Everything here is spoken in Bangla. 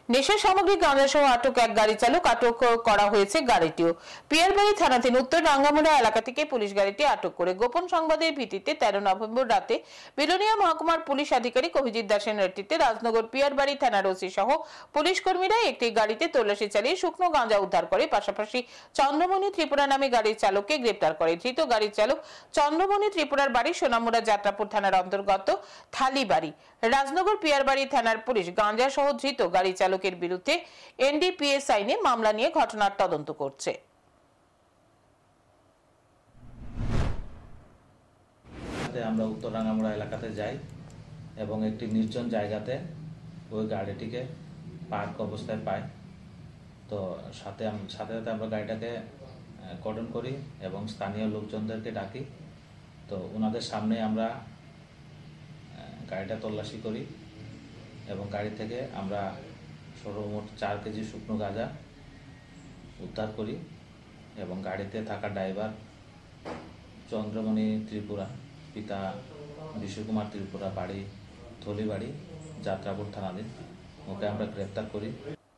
নেশা সামগ্রী গাঁজা সহ আটক এক গাড়ি চালক, আটক করা হয়েছে গাড়িটিও। পিয়ারবাড়ি থানাধীন উত্তর রাঙ্গামুড়া এলাকা থেকে পুলিশ গাড়িটি আটক করে গোপন সংবাদের ভিত্তিতে 13 নভেম্বর রাতে বিলোনিয়া মহকুমার পুলিশ আধিকারিক অভিজিৎ দাসের নেতৃত্বে রাজনগর পিয়ারবাড়ি থানার ওসি সহ পুলিশ কর্মীরা একটি গাড়িতে তল্লাশি চালিয়ে শুকনো গাঁজা উদ্ধার করে। পাশাপাশি চন্দ্রমণি ত্রিপুরা নামে গাড়ির চালককে গ্রেপ্তার করে। ধৃত গাড়ির চালক চন্দ্রমণি ত্রিপুরার বাড়ি সোনামুড়া যাত্রাপুর থানার অন্তর্গত থালিবাড়ি। রাজনগর পিয়ারবাড়ি থানার পুলিশ গাঁজা সহ ধৃত গাড়ি চালকের বিরুদ্ধে এনডিপিএস আইনে মামলা নিয়ে ঘটনার তদন্ত করছে। আমরা উত্তর রাঙ্গামুড়া এলাকাতে যাই এবং একটি নির্জন জায়গাতে ওই গাড়িটিকে পার্ক অবস্থায় পাই। তো সাথে সাথে আমরা গাড়িটাকে কর্ডন করি এবং স্থানীয় লোকজনদেরকে ডাকি। তো ওনাদের সামনে আমরা গাড়িটা তল্লাশি করি এবং গাড়ি থেকে আমরা সর্বমোট 4 কেজি শুকনো গাঁজা উদ্ধার করি এবং গাড়িতে থাকা ড্রাইভার চন্দ্রমণি ত্রিপুরা, পিতা বিশ্বকুমার ত্রিপুরা, বাড়ি থলিবাড়ি, যাত্রাপুর থানাধীন, ওকে আমরা গ্রেপ্তার করি।